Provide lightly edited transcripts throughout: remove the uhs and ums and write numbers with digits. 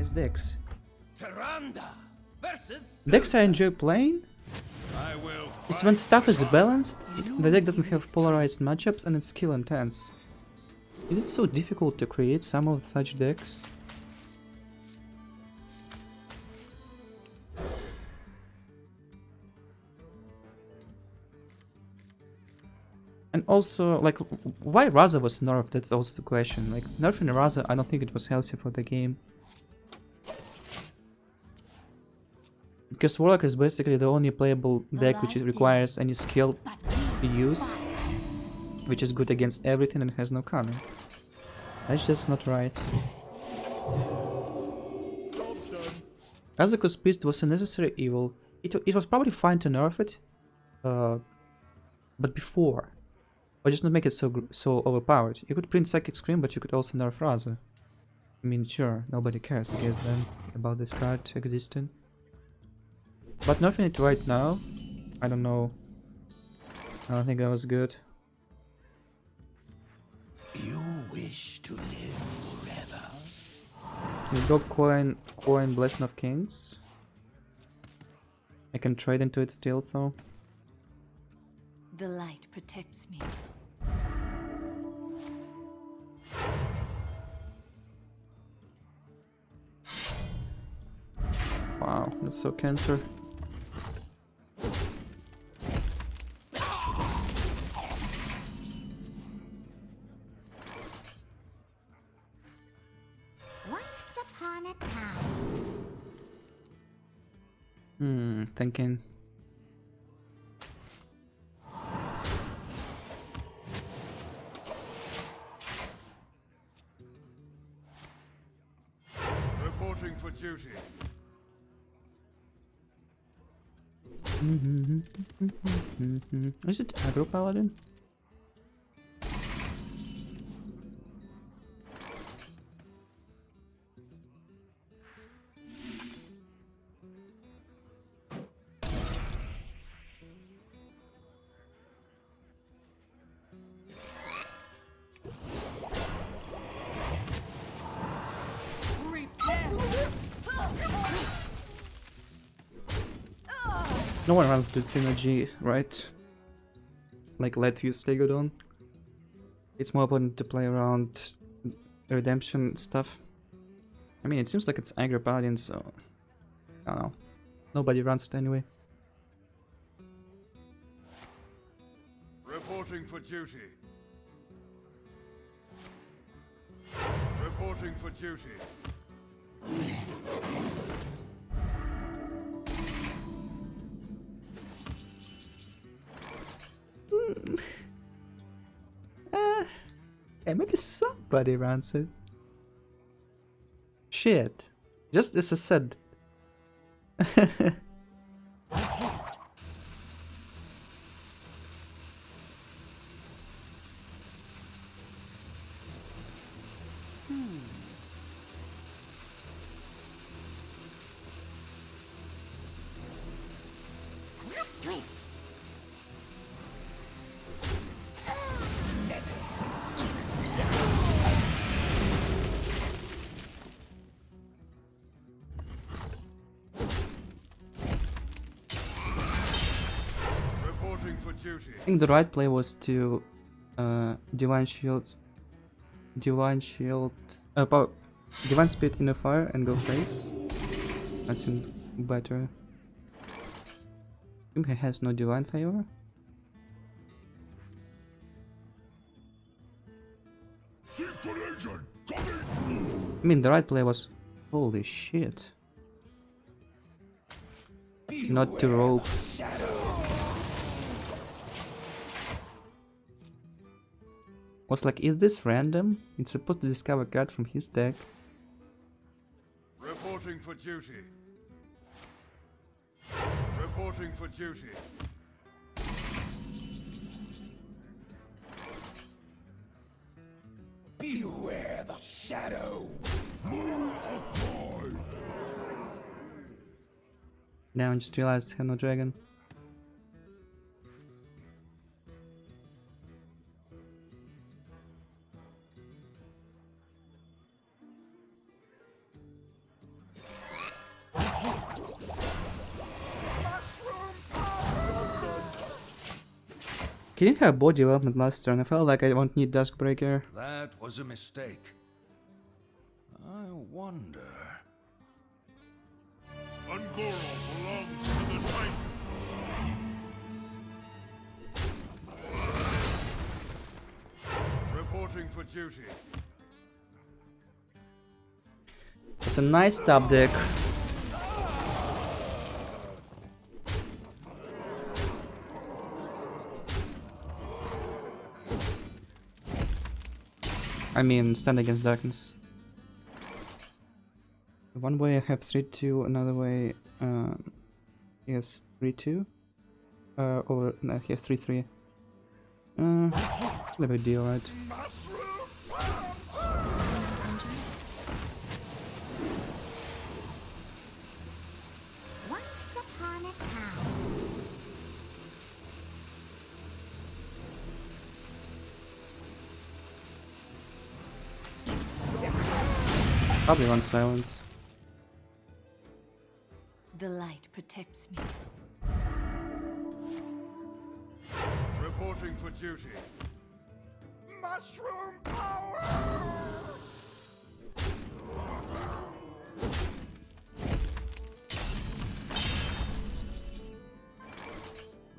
Nice decks. Tyrande versus Decks I enjoy playing I will is when stuff is balanced, the deck doesn't have polarized matchups, and it's skill intense. Is it so difficult to create some of such decks? And also, like, why Raza was nerfed, that's also the question. Like, nerfing Raza, I don't think it was healthy for the game. Because Warlock is basically the only playable deck which requires any skill to use, which is good against everything and has no counter. That's just not right. Kazaku's Beast was a necessary evil. It was probably fine to nerf it, but before. Or just not make it so overpowered. You could print Psychic Scream, but you could also nerf Raza. I mean, sure, nobody cares, I guess, then, about this card existing. But nerfing it right now, I don't know. I don't think that was good. You wish to live forever. You go coin Blessing of Kings. I can trade into it still, though. The light protects me. Wow, that's so cancer. Once upon a time. Thinking. Reporting for duty. Is it aggro paladin? No one runs to synergy, right? Like let you Stegodon. It's more important to play around redemption stuff. I mean, it seems like it's aggro paladin, so I don't know. Nobody runs it anyway. Reporting for duty. Reporting for duty. Hey, maybe somebody runs it. Shit. Just as I said. I think the right play was to Divine Shield, Divine Speed in the fire and go face. That seemed better. I think he has no Divine Favor. I mean, the right play was... Holy shit. Not to rope. Was like, is this random? It's supposed to discover card from his deck. Reporting for duty. Reporting for duty. Beware the shadow. Now I just realized I have no dragon. He didn't have board development last turn. I felt like I won't need Duskbreaker. That was a mistake. I wonder. Ungoro belongs to the night. Reporting for duty. It's a nice top deck. I mean, stand against darkness. One way I have 3-2, another way he has 3-2. Or no, he has 3-3. It's a big deal, right? Once upon a time. Probably one silence. The light protects me. Reporting for duty. Mushroom power!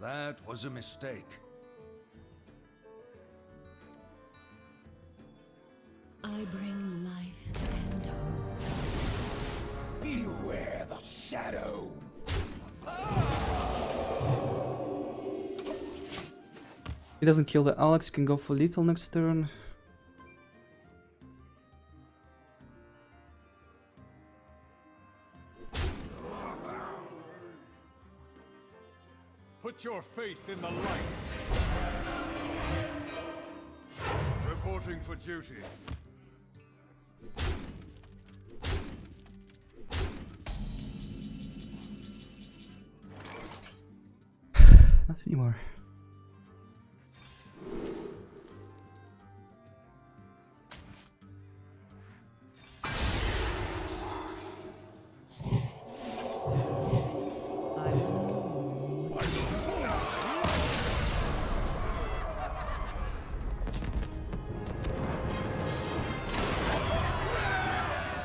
That was a mistake. I bring life and hope. Beware the shadow. He doesn't kill the Alex, can go for lethal next turn. Put your faith in the light. Reporting for duty. Not anymore.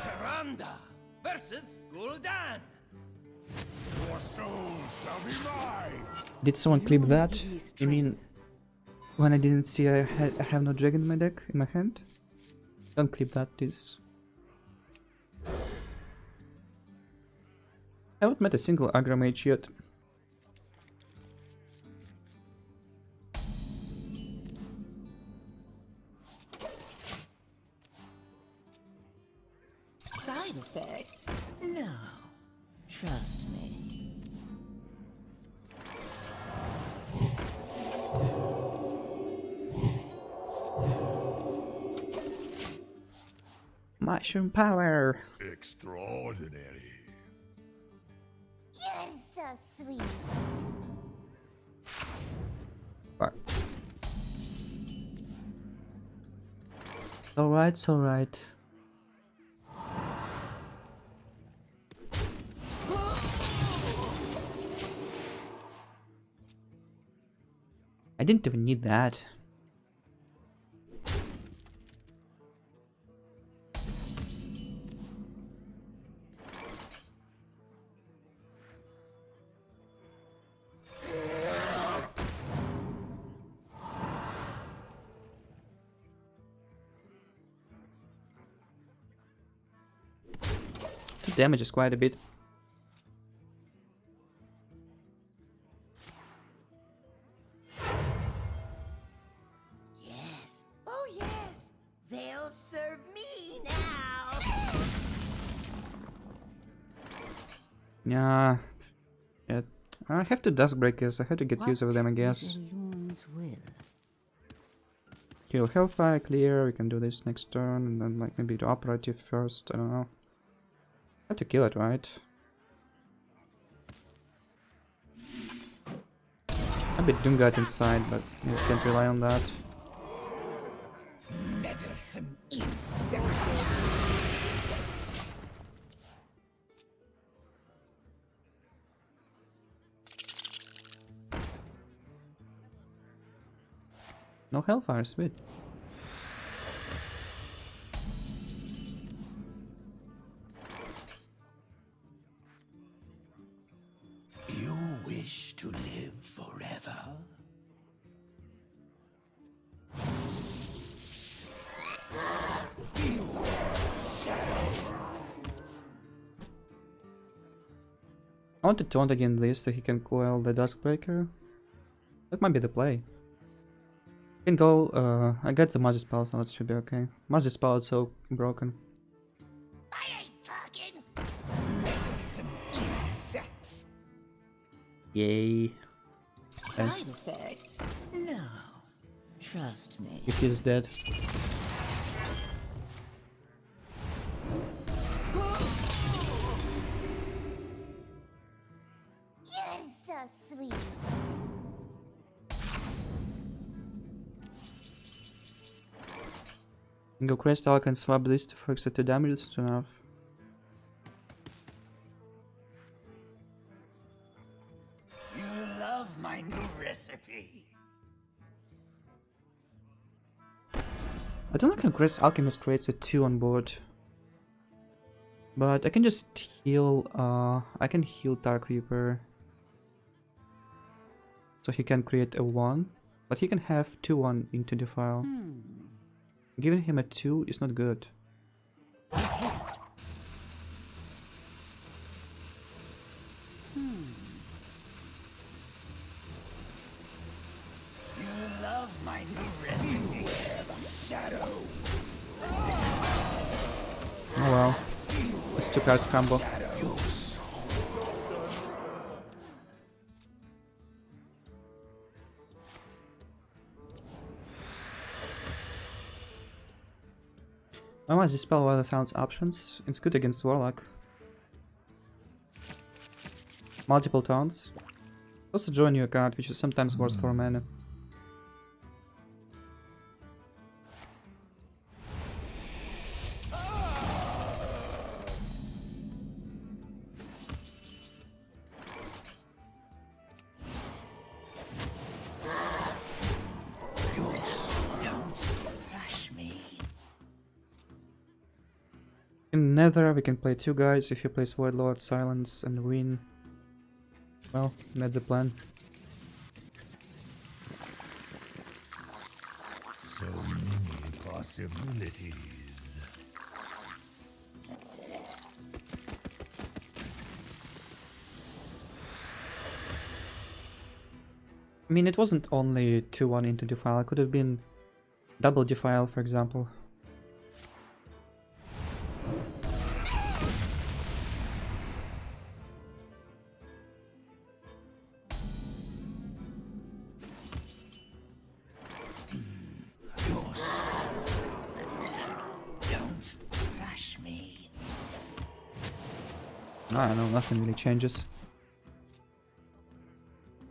Taranda versus Gul'dan. Your soul shall be mine. Did someone clip that? give me You mean when I didn't see I have no dragon in my deck, in my hand? Don't clip that, please. I haven't met a single aggro mage yet. Side effects? No. Trust me. Mushroom power! Extraordinary. You're so sweet. Fuck. Alright, it's alright. I didn't even need that. The damage is quite a bit. Yes. Oh, yes. They'll serve me now. Yeah. Yeah. I have two Duskbreakers, I have to get use of them, I guess. Kill Hellfire, clear, we can do this next turn, and then like maybe do operative first, I don't know. Have to kill it, right? A bit Doomguard inside, but you can't rely on that. Meddlesome insect. No Hellfire, sweet. You wish to live forever? I want to taunt again this so he can coil the Duskbreaker. That might be the play. Can go, I got the Magic Spell, so that should be okay. Magic Spell is so broken. I ain't talking. Meddlesome insects. Yay. Side effects? No. Trust me. If he's dead. You're so sweet. Go Crystal, can swap this for extra 2 damage, it's enough. You love my new recipe. I don't like how Grace Alchemist creates a 2 on board. But I can just heal, I can heal Dark Reaper. So he can create a 1. But he can have 2-1 into Defile. Giving him a 2 is not good. You love my new recipe. Shadow. Oh well. It's 2 cards combo. I want this spell while sounds options. It's good against Warlock. Multiple taunts. Also join your card, which is sometimes worth 4 mana. In Nether, we can play 2 guys. If he plays Void Lord, Silence, and win. Well, that's the plan. So many possibilities. I mean, it wasn't only 2-1 into Defile. It could have been double Defile, for example. I don't know, nothing really changes.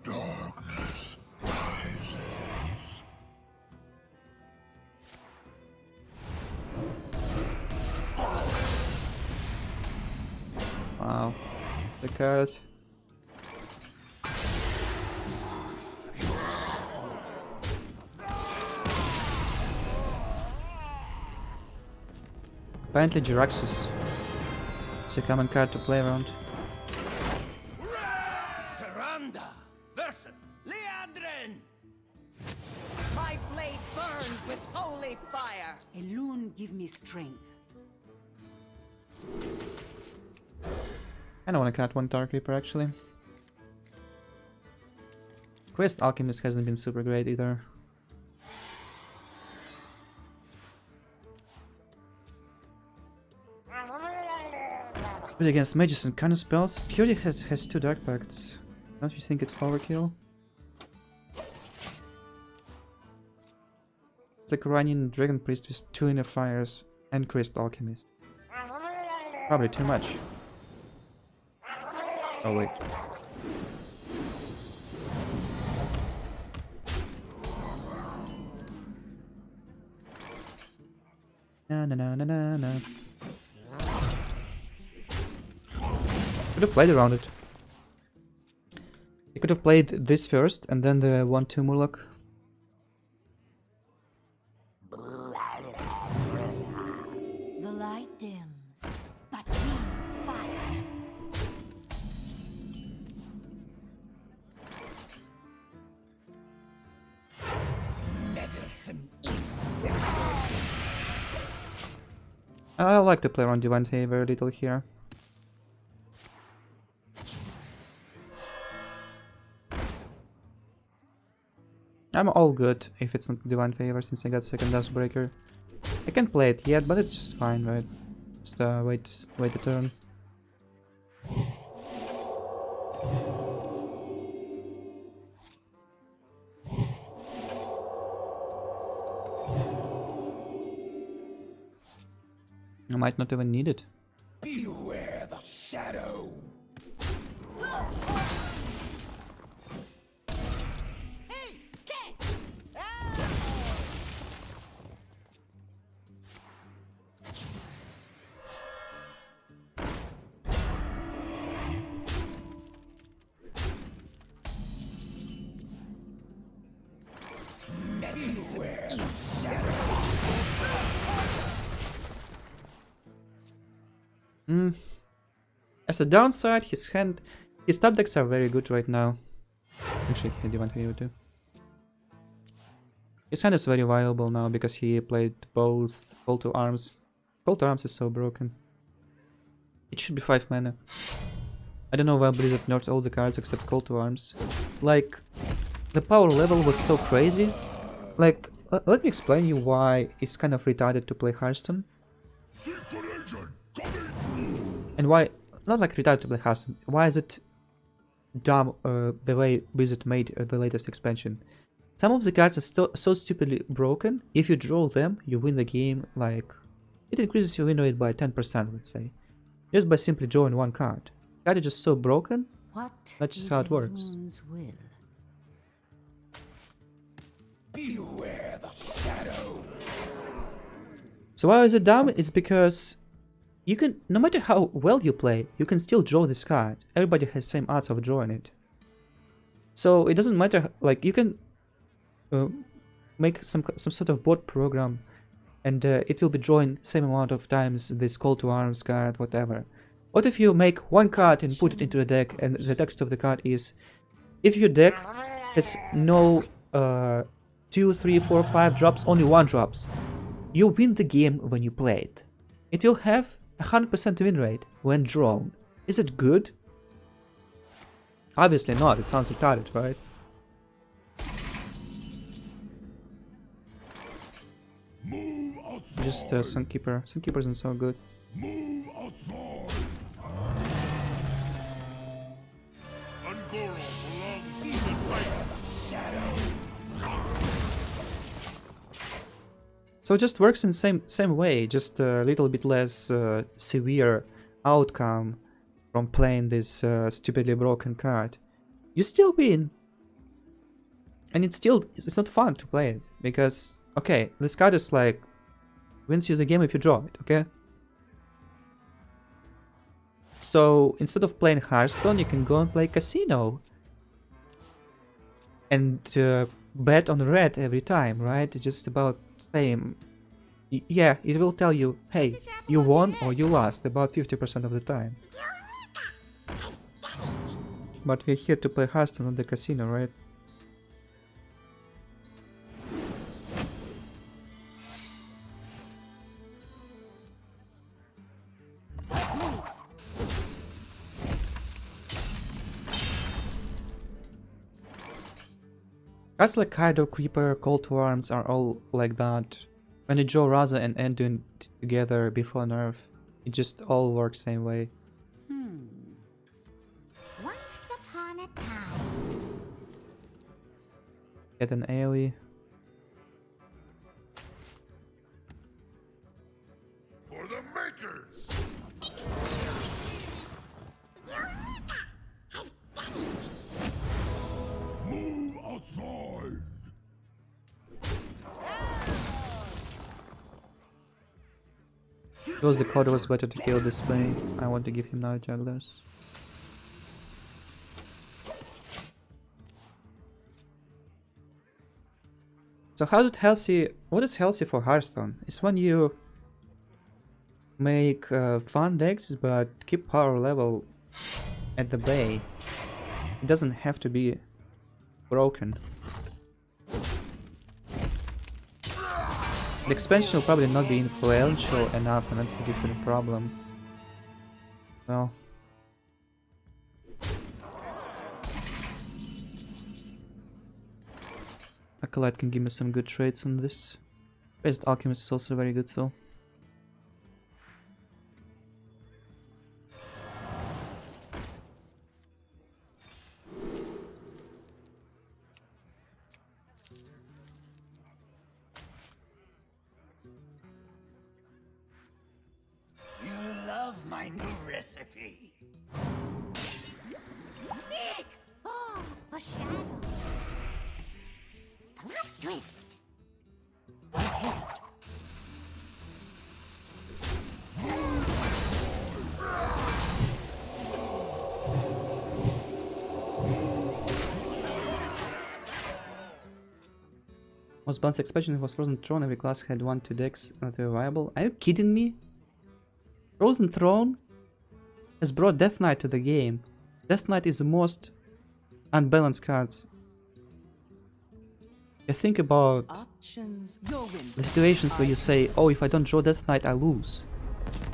Darkness rises. Wow. The card. Apparently Jiraxis is a common card to play around. Tyrande versus Liadrin. My blade burns with holy fire. Elune give me strength. I don't want to cut 1 Dark Reaper actually. Quest Alchemist hasn't been super great either. But against mages and kind of spells, Purity has 2 Dark Pacts. Don't you think it's overkill? It's like running Dragon Priest with 2 Inner Fires and Crystal Alchemist. Probably too much. Oh wait. Na na na na na na. Could have played around it. He could have played this first and then the 1-2 Murloc. light dims, but we fight. Medicine insect. I like to play around Divine Favor a little here. I'm all good if it's not Divine Favor since I got second Duskbreaker. I can't play it yet, but it's just fine, right? Just wait a turn. I might not even need it. Beware the shadow. Hey, cat! Ah! Beware the shadow. As a downside, his top decks are very good right now. Actually, he had Divine Favor too. His hand is very viable now because he played both Call to Arms. Call to Arms is so broken. It should be 5 mana. I don't know why Blizzard nerfed all the cards except Call to Arms. Like, the power level was so crazy. Like, let me explain you why it's kind of retarded to play Hearthstone. Secret agent coming! And why, not like retarded to play Hearthstone, why is it dumb the way Blizzard made the latest expansion? Some of the cards are so stupidly broken, if you draw them, you win the game, like, it increases your win rate by 10%, let's say. Just by simply drawing one card. The card is just so broken, What that's just is how it works. Elun's will? Beware the shadow. So why is it dumb? It's because you can, no matter how well you play, you can still draw this card. Everybody has same odds of drawing it. So it doesn't matter, like, you can make some sort of bot program and it will be drawing same amount of times this Call to Arms card, whatever. What if you make one card and put it into a deck and the text of the card is, if your deck has no 2, 3, 4, 5 drops, only 1 drops, you win the game when you play it. It will have 100% win rate when drawn. Is it good? Obviously not, it sounds retarded, right? Move outside! Just Sunkeeper. Sunkeeper isn't so good. Move outside! Angoro belongs to the light! So it just works in same way, just a little bit less severe outcome from playing this stupidly broken card. You still win. And it's not fun to play it, because, okay, this card is like, wins you the game if you draw it, okay? So instead of playing Hearthstone, you can go and play Casino. And bet on red every time, right? It's just about same. Yeah, it will tell you, hey, you won or you lost about 50% of the time. But we're here to play Hearthstone on the Casino, right? Cards like Kaido, Creeper, Call to Arms are all like that. When you draw Raza and Enduin together before nerf, it just all works same way. Once upon a time. Get an AoE. For the makers! Eureka! I've done it! Move outside! Because the card was better to kill this way, I want to give him now jugglers. So how is it healthy? What is healthy for Hearthstone? It's when you make fun decks, but keep power level at the bay. It doesn't have to be broken. The expansion will probably not be influential enough, and that's a different problem. Well, Acolyte can give me some good trades on this. Best Alchemist is also very good, so. You love my new recipe. Nick! Oh, a shadow. Plot twist. Most balanced expansion was Frozen Throne. Every class had 1-2 decks, not very viable. Are you kidding me? Frozen Throne has brought Death Knight to the game. Death Knight is the most unbalanced cards. You think about Options. Your win. the situations where you say, oh, if I don't draw Death Knight, I lose.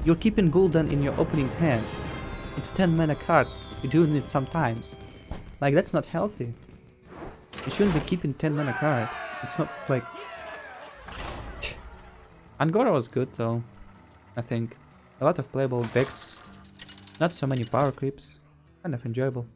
You're keeping Gul'dan in your opening hand. It's 10 mana cards. You're doing it sometimes. Like, that's not healthy. You shouldn't be keeping 10 mana card. It's not like... Angora was good though, I think. A lot of playable decks. Not so many power creeps. Kind of enjoyable.